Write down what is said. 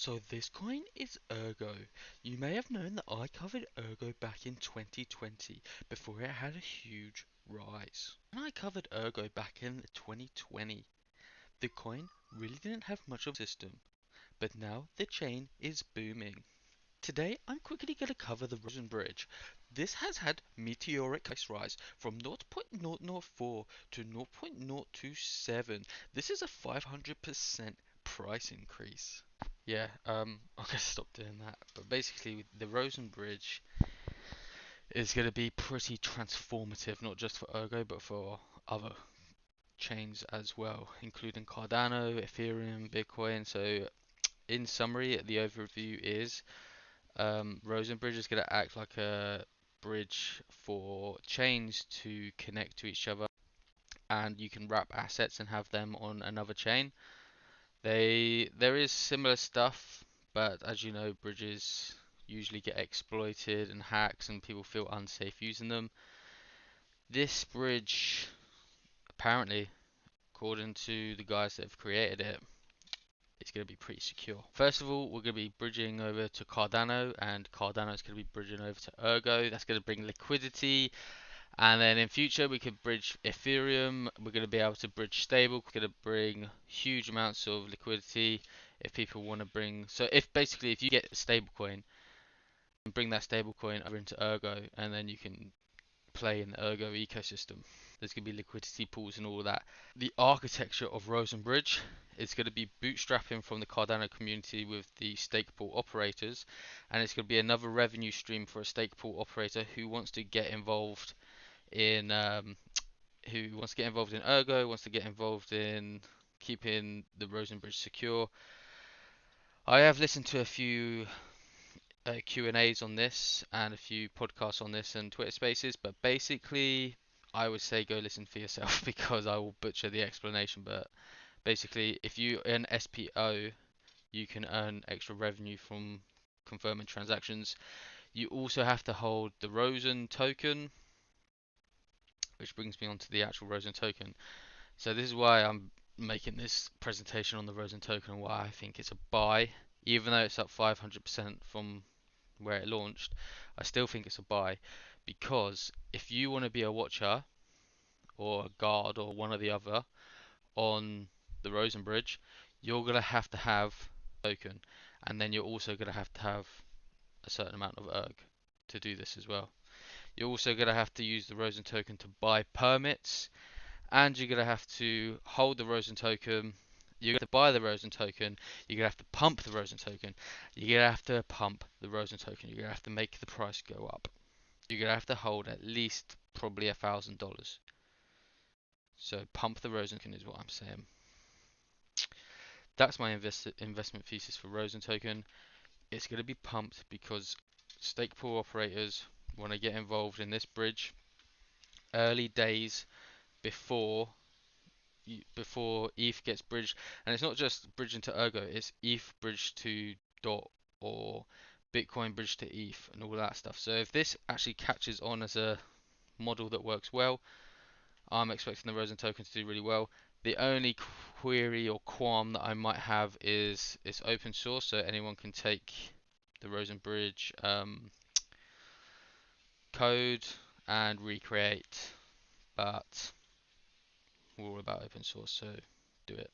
So this coin is ERGO. You may have known that I covered ERGO back in 2020 before it had a huge rise. And I covered ERGO back in 2020. The coin really didn't have much of a system, but now the chain is booming. Today I'm quickly going to cover the Rosen bridge. This has had meteoric price rise from 0.004 to 0.027. This is a 500% price increase. Yeah, I'm gonna stop doing that. But basically, the Rosen Bridge is gonna be pretty transformative, not just for Ergo, but for other chains as well, including Cardano, Ethereum, Bitcoin. So, in summary, the overview is Rosen Bridge is gonna act like a bridge for chains to connect to each other, and you can wrap assets and have them on another chain. There is similar stuff, but as you know, bridges usually get exploited and hacked, and people feel unsafe using them. This bridge, apparently, according to the guys that have created it, it's going to be pretty secure. First of all, we're going to be bridging over to Cardano, and Cardano is going to be bridging over to Ergo. That's going to bring liquidity. And then in future we could bridge Ethereum. We're going to be able to bridge stable. We're going to bring huge amounts of liquidity if people want to bring. So if you get a stable coin and bring that stable coin over into Ergo, and then you can play in the Ergo ecosystem. There's going to be liquidity pools and all of that. The architecture of Rosen Bridge is going to be bootstrapping from the Cardano community with the stake pool operators, and it's going to be another revenue stream for a stake pool operator who wants to get involved in Ergo, wants to get involved in keeping the Rosen Bridge secure. I have listened to a few Q&As on this and a few podcasts on this and Twitter Spaces, but basically I would say go listen for yourself because I will butcher the explanation. But basically, if you earn SPO, you can earn extra revenue from confirming transactions. You also have to hold the Rosen token, which brings me on to the actual Rosen token. So this is why I'm making this presentation on the Rosen token and why I think it's a buy. Even though it's up 500% from where it launched, I still think it's a buy, because if you want to be a watcher or a guard or one or the other on the Rosen Bridge, you're going to have token, and then you're also going to have a certain amount of ERG to do this as well. You're also going to have to use the Rosen token to buy permits, and you're going to have to hold the Rosen token. You're going to buy the Rosen token. You're going to have to pump the Rosen token. You're going to have to pump the Rosen token. You're going to have to make the price go up. You're going to have to hold at least probably $1,000. So pump the Rosen token is what I'm saying. That's my investment thesis for Rosen token. It's going to be pumped because stake pool operators want to get involved in this bridge early days before ETH gets bridged. And it's not just bridging to Ergo, it's ETH bridged to DOT or Bitcoin bridged to ETH and all that stuff. So if this actually catches on as a model that works well, I'm expecting the Rosen token to do really well. The only query or qualm that I might have is it's open source, so anyone can take the Rosen Bridge code and recreate, but we're all about open source, so do it.